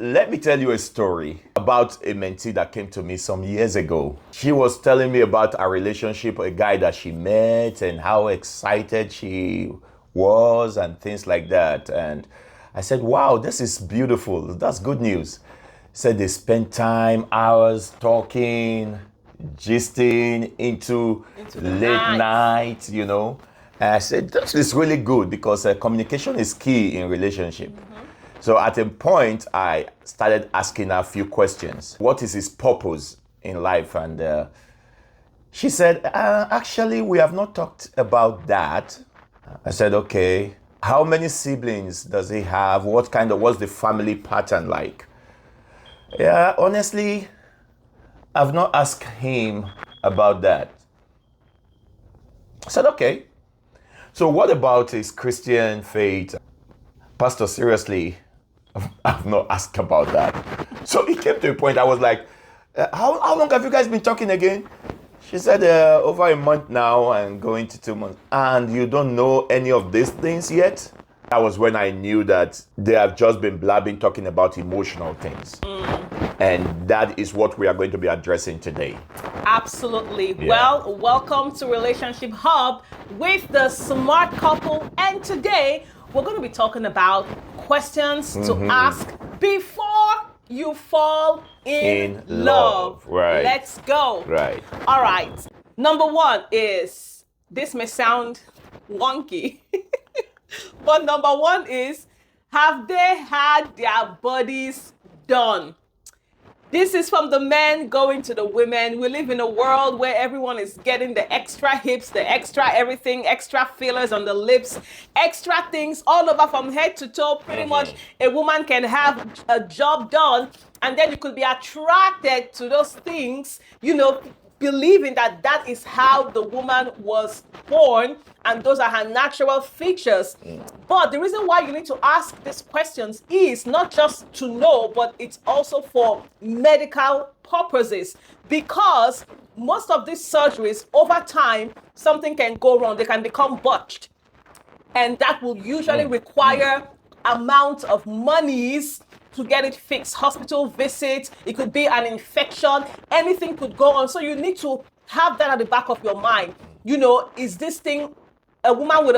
let me tell you a story about a mentee that came to me some years ago. She was telling me about a relationship, a guy that she met, and how excited she was and things like that. And I said, wow, this is beautiful. That's good news. Said they spent time, hours talking, gisting into late night, And I said, this is really good because communication is key in relationship. So at a point, I started asking her a few questions. What is his purpose in life? And she said, actually, we have not talked about that. I said, okay. How many siblings does he have? What's the family pattern like? Yeah, honestly, I've not asked him about that. I said, okay. So what about his Christian faith? Pastor, seriously, I've not asked about that. So it came to a point I was like, how long have you guys been talking again? She said, over a month now and going to 2 months. And you don't know any of these things yet? That was when I knew that they have just been blabbing, talking about emotional things. And that is what we are going to be addressing today. Absolutely. Yeah. Well, welcome to Relationship Hub with the Smart Couple. And today, we're going to be talking about questions to ask before you fall in love. Right. Let's go. Right. All right. Number one is, this may sound wonky, but number one is, have they had their bodies done? This is from the men going to the women. We live in a world where everyone is getting the extra hips, the extra everything, extra fillers on the lips, extra things all over from head to toe. Pretty much a woman can have a job done, and then you could be attracted to those things, believing that that is how the woman was born and those are her natural features. But the reason why you need to ask these questions is not just to know, but it's also for medical purposes, because most of these surgeries over time, something can go wrong. They can become botched, and that will usually require amount of monies to get it fixed. Hospital visits, it could be an infection, anything could go on. So you need to have that at the back of your mind. Is this thing a woman with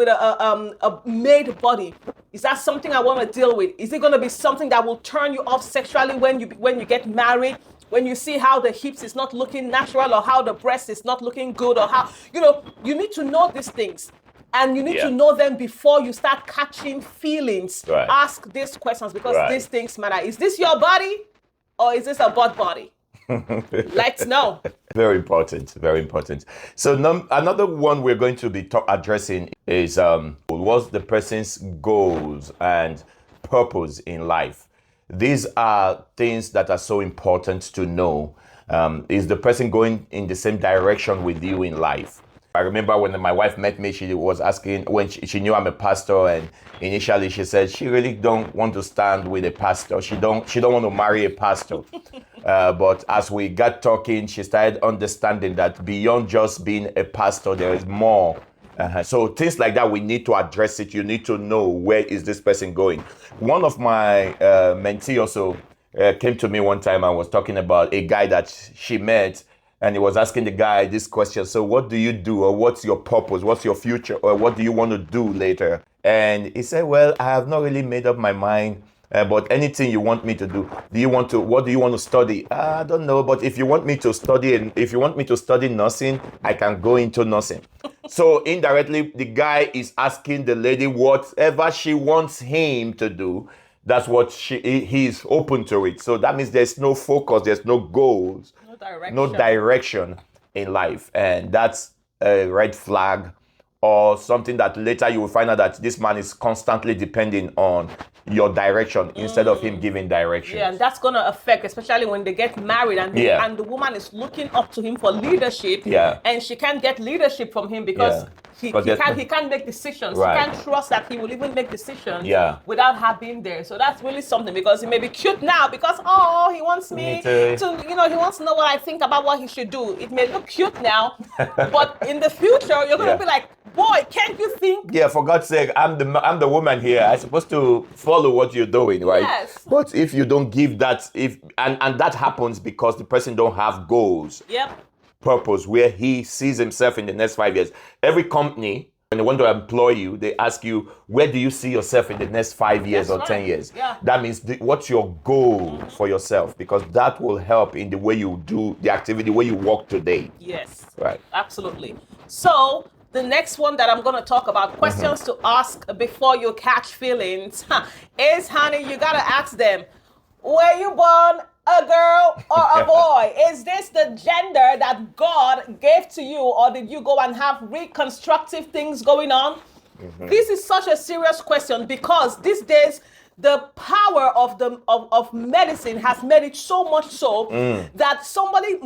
a made body? Is that something I want to deal with? Is it going to be something that will turn you off sexually when you get married? When you see how the hips is not looking natural, or how the breast is not looking good, or how, you need to know these things. And you need to know them before you start catching feelings. Right. Ask these questions because these things matter. Is this your body or is this a butt body? Let's know. Very important. Very important. So another one we're going to be addressing is what's the person's goals and purpose in life. These are things that are so important to know. Is the person going in the same direction with you in life? I remember when my wife met me, she was asking, when she knew I'm a pastor, and initially she said she really don't want to stand with a pastor. She don't want to marry a pastor. But as we got talking, she started understanding that beyond just being a pastor, there is more. So things like that, we need to address it. You need to know, where is this person going? One of my mentees also came to me one time and was talking about a guy that she met. And he was asking the guy this question. So what do you do, or what's your purpose? What's your future? Or what do you want to do later? And he said, well, I have not really made up my mind. But anything you want me to do, what do you want to study? I don't know. But if you want me to study nursing, I can go into nursing. So indirectly, the guy is asking the lady whatever she wants him to do. That's what he is open to it. So that means there's no focus, there's no goals. No direction in life, and that's a red flag, or something that later you will find out that this man is constantly depending on your direction instead of him giving direction. Yeah, and that's going to affect, especially when they get married and the woman is looking up to him for leadership, and she can't get leadership from him because he can't make decisions. Right. He can't trust that he will even make decisions without her being there. So that's really something, because he may be cute now because, he wants me to, he wants to know what I think about what he should do. It may look cute now, but in the future, you're going to be like, boy, can't you think? Yeah, for God's sake, I'm the woman here. I'm supposed to follow what you're doing, right? Yes. But if you don't give that, and that happens because the person don't have goals, Yep. purpose, where he sees himself in the next 5 years. Every company, when they want to employ you, they ask you, where do you see yourself in the next 5 years That's or 10 right. years? Yeah. That means what's your goal for yourself? Because that will help in the way you do the activity, where you work today. Yes. Right. Absolutely. So the next one that I'm going to talk about, questions to ask before you catch feelings, is, honey, you got to ask them, were you born a girl or a boy? Is this the gender that God gave to you, or did you go and have reconstructive things going on? This is such a serious question, because these days the power of medicine has made it so much so that somebody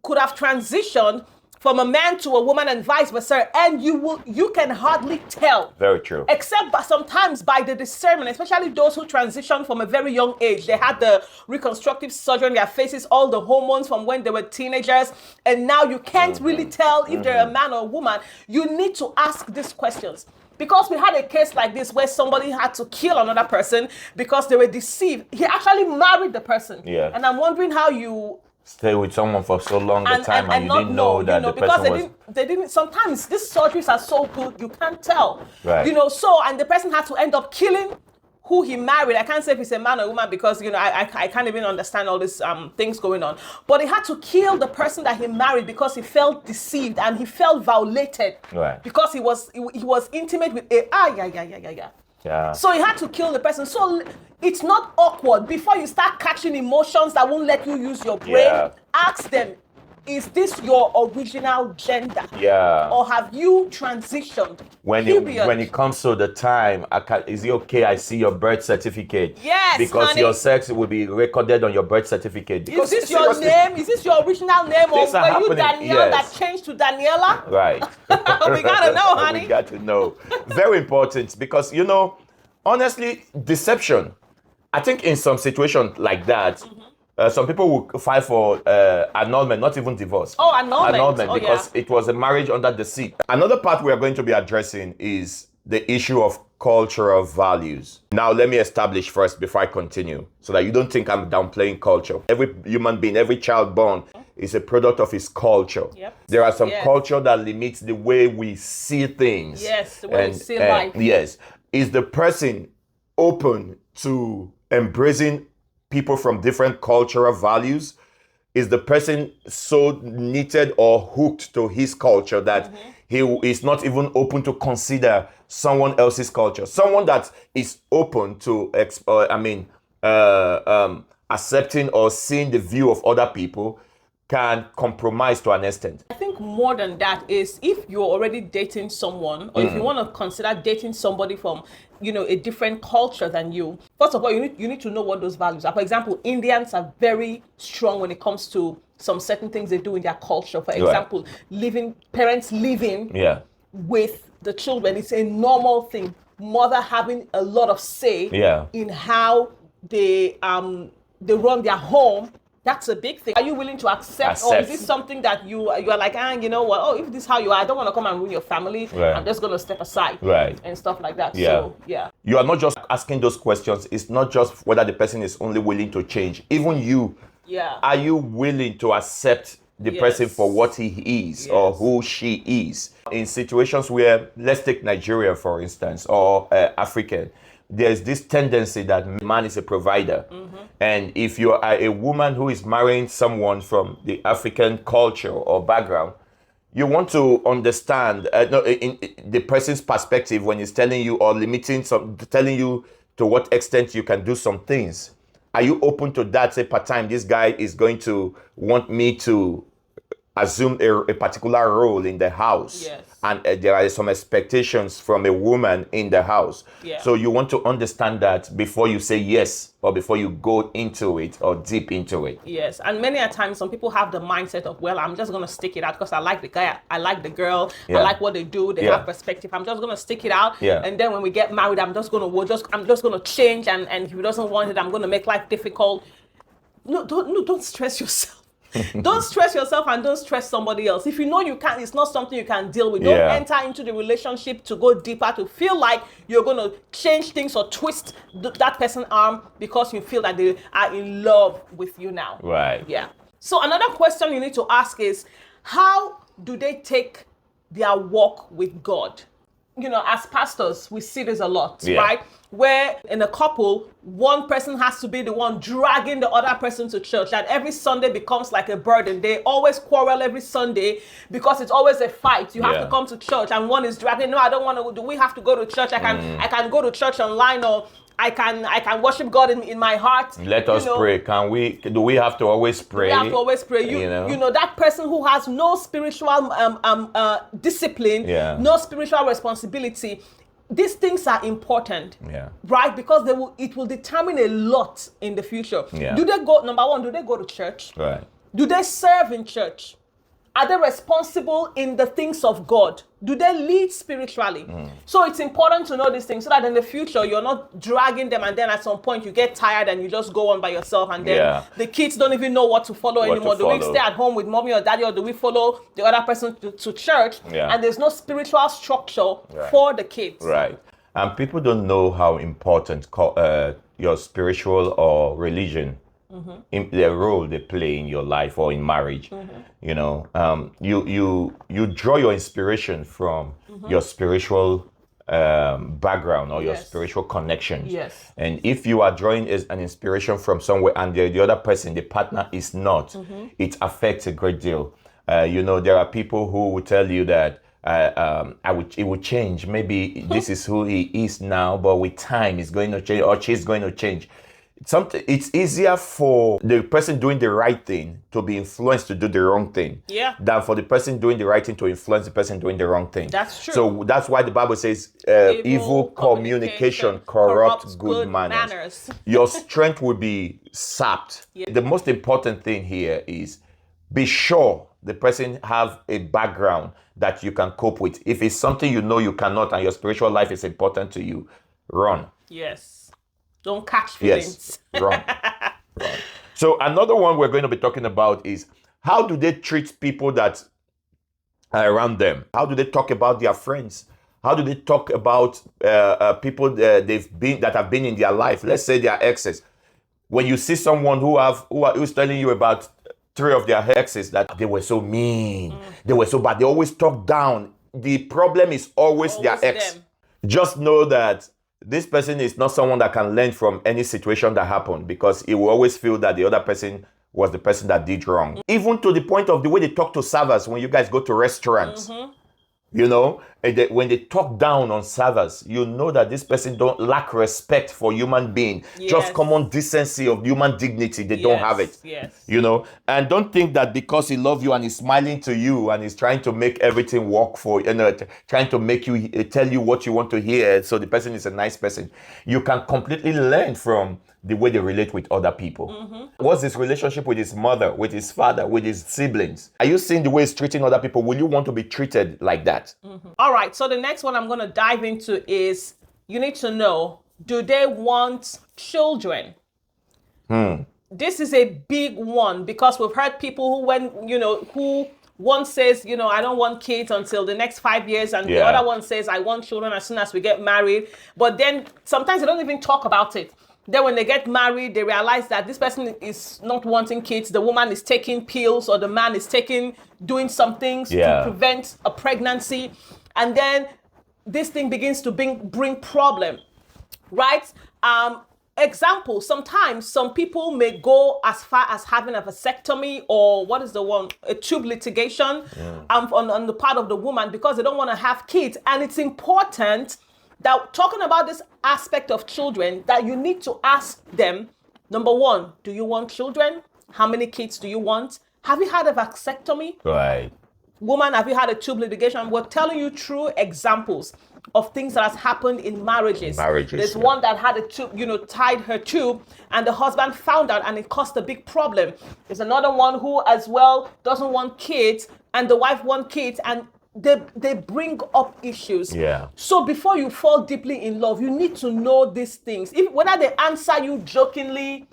could have transitioned from a man to a woman and vice versa, and you can hardly tell. Very true. Except sometimes by the discernment, especially those who transition from a very young age. They had the reconstructive surgery on their faces, all the hormones from when they were teenagers, and now you can't really tell if they're a man or a woman. You need to ask these questions. Because we had a case like this where somebody had to kill another person because they were deceived. He actually married the person. Yeah. And I'm wondering how you Stay with someone for so long the time and you not didn't know that the because person they didn't sometimes these surgeries are so good you can't tell. Right. So and the person had to end up killing who he married. I can't say if it's a man or woman because I can't even understand all these things going on. But he had to kill the person that he married because he felt deceived and he felt violated. Right. Because he was intimate with a Yeah. So he had to kill the person. So it's not awkward. Before you start catching emotions that won't let you use your brain, Yeah. ask them, is this your original gender? Yeah. Or have you transitioned? When it comes to the time, is it okay I see your birth certificate? Yes, Because honey. your sex will be recorded on your birth certificate. Is Because this your seriously, name? Is this your original name? Or Things are were you happening, Danielle yes. that changed to Daniela? Right. We gotta know, honey. We got to know. Very important because, honestly, deception. I think in some situations like that, some people will file for annulment, not even divorce. Oh, annulment. Oh, because yeah. it was a marriage under deceit. Another part we are going to be addressing is the issue of cultural values. Now, let me establish first before I continue, so that you don't think I'm downplaying culture. Every human being, every child born is a product of his culture. Yep. There are some Yes. culture that limits the way we see things. Yes, the way we see life. Yes. Is the person open to embracing people from different cultural values? Is the person so knitted or hooked to his culture that he is not even open to consider someone else's culture? Someone that is open to accepting or seeing the view of other people can compromise to an extent. I think more than that is if you're already dating someone, or if you want to consider dating somebody from, a different culture than you. First of all, you need to know what those values are. For example, Indians are very strong when it comes to some certain things they do in their culture. For example, parents living Yeah. with the children. It's a normal thing. Mother having a lot of say in how they run their home. That's a big thing. Are you willing to accept, or is this something that you are like, you know what? Oh, if this is how you are, I don't want to come and ruin your family. Right. I'm just going to step aside, Right. and stuff like that. Yeah. So yeah, You are not just asking those questions. It's not just whether the person is only willing to change. Even you, yeah. are you willing to accept the person for what he is or who she is? In situations where, let's take Nigeria, for instance, or African, there's this tendency that man is a provider. And if you are a woman who is marrying someone from the African culture or background, you want to understand in the person's perspective when he's telling you or telling you to what extent you can do some things. Are you open to that? Say, part time, this guy is going to want me to assume a particular role in the house. Yes. And there are some expectations from a woman in the house. Yeah. So you want to understand that before you say yes or before you go into it or deep into it. Yes, and many a time some people have the mindset of, well, I'm just going to stick it out because I like the guy, I like the girl, I like what they do, they have perspective. I'm just going to stick it out. Yeah. And then when we get married, I'm just going to change, and if he doesn't want it, I'm going to make life difficult. No, don't stress yourself. Don't stress yourself and don't stress somebody else. If you know you can't, it's not something you can deal with. Don't Yeah. enter into the relationship to go deeper, to feel like you're going to change things or twist that person's arm because you feel that they are in love with you now. Right. Yeah. So another question you need to ask is, how do they take their walk with God? You know, as pastors, we see this a lot, Yeah. right? Where in a couple, one person has to be the one dragging the other person to church. That every Sunday becomes like a burden. They always quarrel every Sunday because it's always a fight. You have Yeah. to come to church, and one is dragging. No, I don't want to. Do we have to go to church? I can go to church online, or I can worship God in my heart. Let us pray. Do we have to always pray? You have to always pray. You know that person who has no spiritual discipline, Yeah. no spiritual responsibility. These things are important, Yeah. right? Because it will determine a lot in the future. Yeah. Number one, do they go to church? Right. Do they serve in church? Are they responsible in the things of God? Do they lead spiritually? So it's important to know these things so that in the future you're not dragging them, and then at some point you get tired and you just go on by yourself, and then the kids don't even know what to follow anymore. Do we stay at home with mommy or daddy, or do we follow the other person to church? Yeah. And there's no spiritual structure for the kids. Right. And people don't know how important your spiritual or religion, in the role they play in your life or in marriage. You know, you draw your inspiration from your spiritual background or your spiritual connections. Yes. And if you are drawing an inspiration from somewhere and the other person, the partner, is not, it affects a great deal. You know, there are people who will tell you that it will change. Maybe this is who he is now, but with time, it's going to change, or she's going to change. It's easier for the person doing the right thing to be influenced to do the wrong thing, than for the person doing the right thing to influence the person doing the wrong thing. That's true. So that's why the Bible says, evil communication corrupts good manners. Your strength will be sapped. The most important thing here is be sure the person have a background that you can cope with. If it's something you know you cannot and your spiritual life is important to you, run. Yes. Don't catch feelings. Yes, run. So another one we're going to be talking about is, how do they treat people that are around them? How do they talk about their friends? How do they talk about people that have been in their life? Let's say their exes. When you see someone who's telling you about 3 of their exes, that they were so mean, they were so bad, they always talk down. The problem is always their ex. them. Just know that this person is not someone that can learn from any situation that happened, because he will always feel that the other person was the person that did wrong. Even to the point of the way they talk to servers when you guys go to restaurants. You know, and when they talk down on servers, you know that this person don't lack respect for human being. Just common decency of human dignity, they don't have it. You know, and don't think that because he loves you and he's smiling to you and he's trying to make everything work for you, trying to make you tell you what you want to hear, so the person is a nice person. You can completely learn from the way they relate with other people. What's his relationship with his mother, with his father, with his siblings? Are you seeing the way he's treating other people? Will you want to be treated like that? All right, so the next one I'm going to dive into is, you need to know, do they want children? This is a big one, because we've heard people who one says, I don't want kids until the next 5 years, and the other one says, I want children as soon as we get married. But then sometimes they don't even talk about it. Then when they get married, they realize that this person is not wanting kids. The woman is taking pills, or the man is doing some things to prevent a pregnancy. And then this thing begins to bring problem, right? Example, sometimes some people may go as far as having a vasectomy, or a tube litigation on the part of the woman, because they don't want to have kids. And it's important that, talking about this aspect of children, that you need to ask them, number one, do you want children? How many kids do you want? Have you had a vasectomy? Right. Woman, have you had a tube litigation? We're telling you true examples of things that has happened in marriages. There's one that had a tube, tied her tube, and the husband found out, and it caused a big problem. There's another one who as well doesn't want kids, and the wife wants kids, and they bring up issues. Yeah. So before you fall deeply in love, you need to know these things. Whether they answer you jokingly,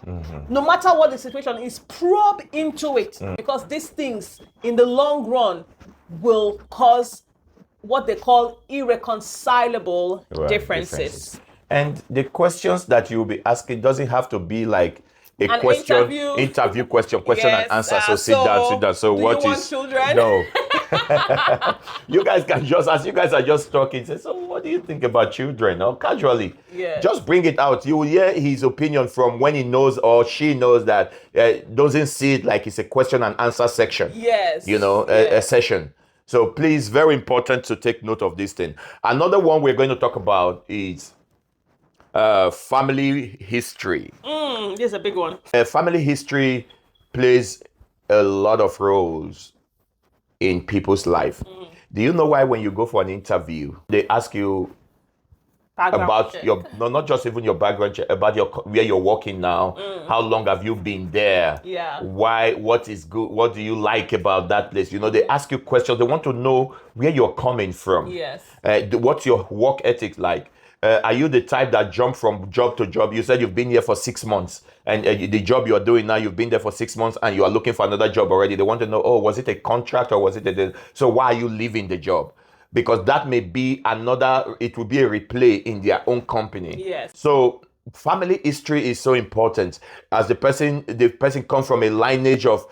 no matter what the situation is, probe into it, because these things in the long run will cause what they call irreconcilable differences. And the questions that you'll be asking doesn't have to be like a An question, interview. question Yes, and answer. So sit down. So do what you want is children? No. You guys can just, as you guys are just talking, say, so what do you think about children? Or casually, just bring it out. You will hear his opinion from when he knows or she knows that doesn't see it like it's a question and answer section. Yes. A session. So please, very important to take note of this thing. Another one we're going to talk about is family history. This is a big one. Family history plays a lot of roles in people's life. Do you know why when you go for an interview, they ask you about check. not just even your background check, about where you're working now, how long have you been there, why, what is good, what do you like about that place? They ask you questions. They want to know where you're coming from. Yes. What's your work ethic like? Are you the type that jump from job to job? You said you've been here for 6 months, and the job you are doing now, you've been there for 6 months, and you are looking for another job already. They want to know, was it a contract or was it so why are you leaving the job? Because that may be it will be a replay in their own company. Yes. So family history is so important. As the person comes from a lineage of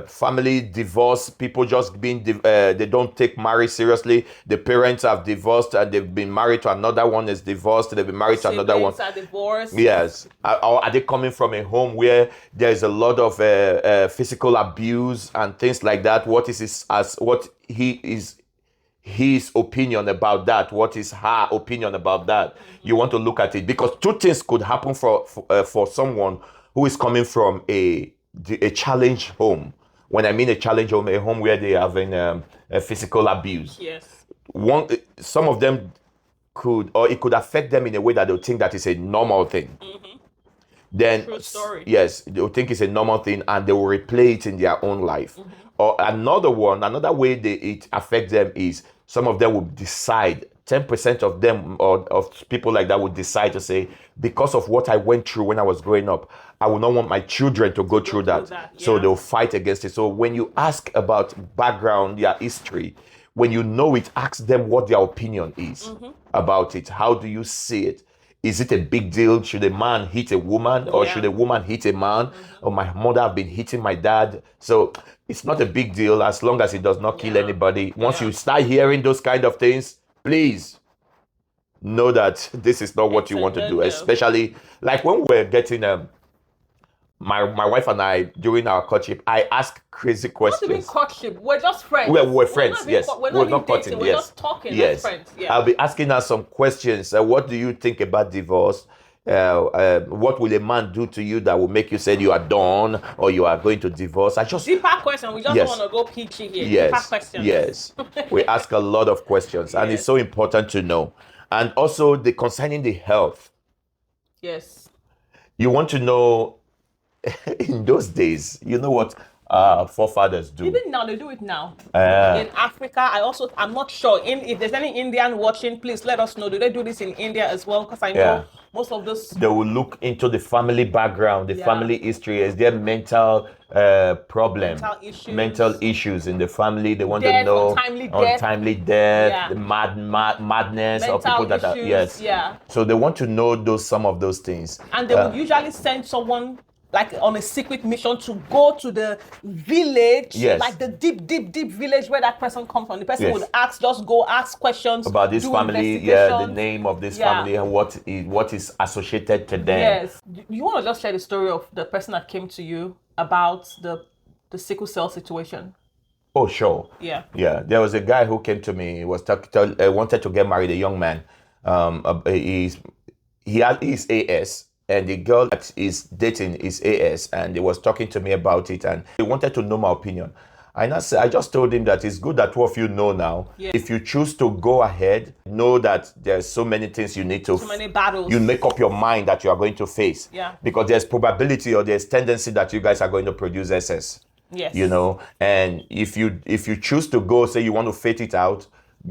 family divorce, people just being they don't take marriage seriously. The parents have divorced and they've been married to another one is divorced. They've been married to another one. Are divorced. Yes. Or are they coming from a home where there's a lot of physical abuse and things like that? What is his opinion about that? What is her opinion about that? You want to look at it, because two things could happen for someone who is coming from a challenge home. When I mean a challenge home, a home where they have a physical abuse. Yes. Some of them it could affect them in a way that they'll think that is a normal thing. Then, true story. Yes, they'll think it's a normal thing and they will replay it in their own life. Or another way it affects them is some of them will decide, 10% of them or of people like that would decide to say, because of what I went through when I was growing up, I would not want my children to go through that. So they'll fight against it. So when you ask about background, their history, when you know it, ask them what their opinion is about it. How do you see it? Is it a big deal? Should a man hit a woman, or should a woman hit a man? Or my mother have been hitting my dad. So it's not a big deal as long as it does not kill anybody. Once you start hearing those kind of things, please know that this is not what you want to do. Especially like when we're getting my wife and I, during our courtship, I ask crazy questions. Not even courtship. We're just friends. We're friends, yes. We're not dating. We're just talking as friends. Yeah. I'll be asking her some questions. What do you think about divorce? What will a man do to you that will make you say you are done or you are going to divorce? Deeper question. We just don't want to go peachy here. Yes. Deeper questions. Yes. We ask a lot of questions, and it's so important to know. And also concerning the health. Yes. You want to know. In those days, you know what forefathers do? Even now, they do it now. In Africa, I'm not sure. If there's any Indian watching, please let us know. Do they do this in India as well? Because I know most of those. They will look into the family background, the family history. Is there mental problem? Mental issues in the family. They want to know untimely death, the madness mental of people that are So they want to know some of those things. And they would usually send someone like on a secret mission to go to the village, like the deep village where that person comes from. The person would ask questions about this family, the name of this family and what is associated to them. Yes. You want to just share the story of the person that came to you about the sickle cell situation? Oh, sure. Yeah. There was a guy who came to me. He was wanted to get married, a young man. He's AS. And the girl that is dating is AS, and he was talking to me about it, and he wanted to know my opinion. And I just told him that it's good that two of you know now. Yeah. If you choose to go ahead, know that there's so many things you need to. So many battles. You make up your mind that you are going to face. Yeah. Because there's probability or there's tendency that you guys are going to produce SS. Yes. You know, and if you choose to go, say you want to faith it out,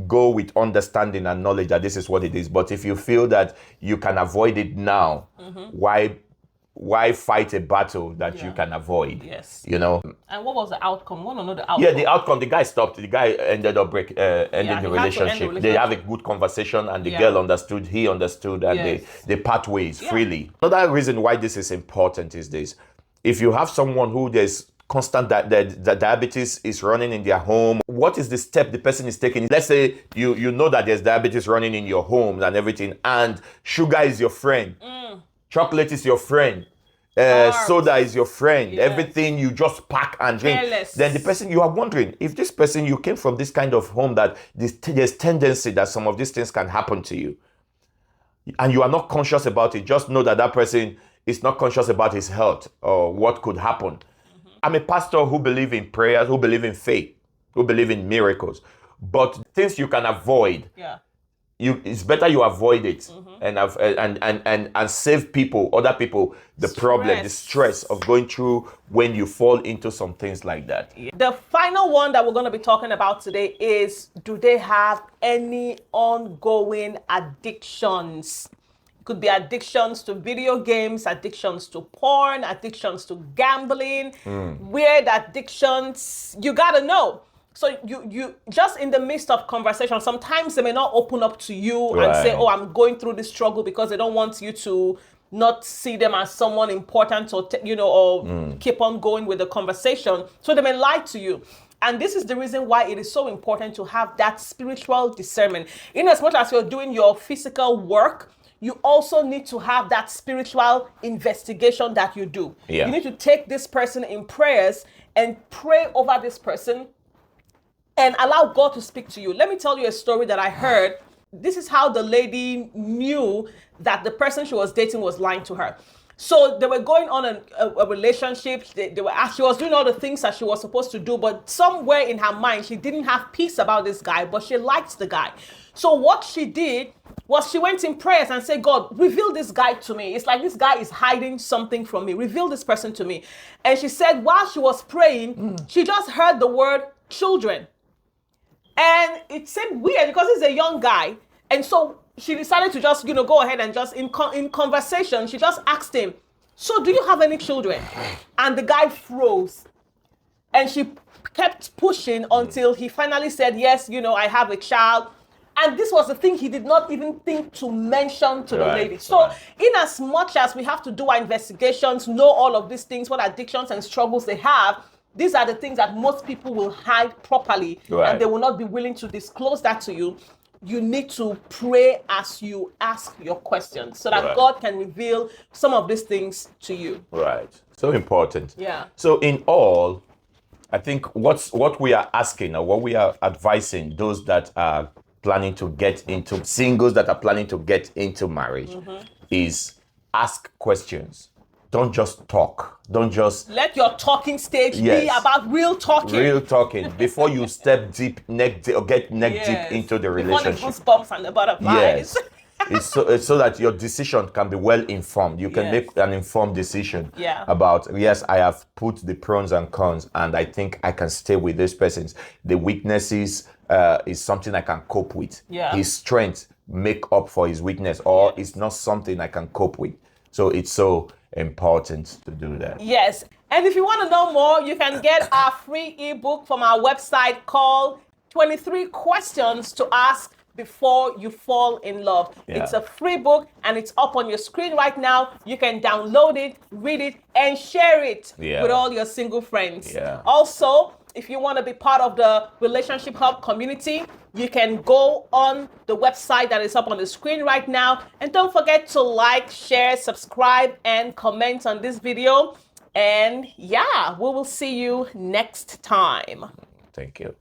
go with understanding and knowledge that this is what it is. But if you feel that you can avoid it now, why fight a battle that you can avoid? Yes. You know. And what was the outcome? We want to know the outcome. Yeah, the outcome. The guy stopped. The guy ended up ending he the had to end the relationship. They have a good conversation, and the girl understood. He understood, and Yes. they part ways freely. Another reason why this is important is this: if you have someone who there's constant the diabetes is running in their home, what is the step the person is taking? Let's say you know that there's diabetes running in your home and everything, and sugar is your friend, chocolate is your friend, soda is your friend, everything you just pack and drink. Careless. Then the person, you are wondering if this person, you came from this kind of home that there's tendency that some of these things can happen to you, and you are not conscious about it. Just know that that person is not conscious about his health or what could happen. I'm a pastor who believe in prayers, who believe in faith, who believe in miracles. But things you can avoid, it's better you avoid it and save people, other people, the problem, the stress of going through when you fall into some things like that. The final one that we're going to be talking about today is, do they have any ongoing addictions? Could be addictions to video games, addictions to porn, addictions to gambling, weird addictions. You gotta know. So you just in the midst of conversation, sometimes they may not open up to you and say, oh, I'm going through this struggle, because they don't want you to not see them as someone important or, keep on going with the conversation. So they may lie to you. And this is the reason why it is so important to have that spiritual discernment. In as much as you're doing your physical work, you also need to have that spiritual investigation that you do. Yeah. You need to take this person in prayers and pray over this person and allow God to speak to you. Let me tell you a story that I heard. This is how the lady knew that the person she was dating was lying to her. So they were going on a relationship. She was doing all the things that she was supposed to do, but somewhere in her mind, she didn't have peace about this guy, but she liked the guy. So what she did was she went in prayers and said, God, reveal this guy to me. It's like this guy is hiding something from me. Reveal this person to me. And she said while she was praying, she just heard the word children. And it seemed weird because he's a young guy. And so she decided to just, go ahead and just in conversation, she just asked him, so do you have any children? And the guy froze. And she kept pushing until he finally said, yes, I have a child. And this was the thing he did not even think to mention to the lady. So in as much as we have to do our investigations, know all of these things, what addictions and struggles they have, these are the things that most people will hide properly, and they will not be willing to disclose that to you. You need to pray as you ask your questions so that God can reveal some of these things to you. Right. So important. Yeah. So in all, I think what we are asking, or what we are advising those that are planning to get into, singles that are planning to get into marriage, is ask questions. Don't just talk. Don't just let your talking stage be about real talking. Real talking before you step deep, get neck deep into the relationship. Before the goosebumps and the butterflies. Yes. It's so that your decision can be well informed. You can make an informed decision about, yes, I have put the pros and cons, and I think I can stay with this person. The weaknesses is something I can cope with. Yeah. His strength make up for his weakness, or it's not something I can cope with. So it's so important to do that. Yes. And if you want to know more, you can get our free ebook from our website called 23 Questions to Ask Before You Fall in Love. It's a free book and it's up on your screen right now. You can download it, read it, and share it with all your single friends. Also, if you want to be part of the Relationship Hub community, you can go on the website that is up on the screen right now. And don't forget to like, share, subscribe, and comment on this video. And we will see you next time. Thank you.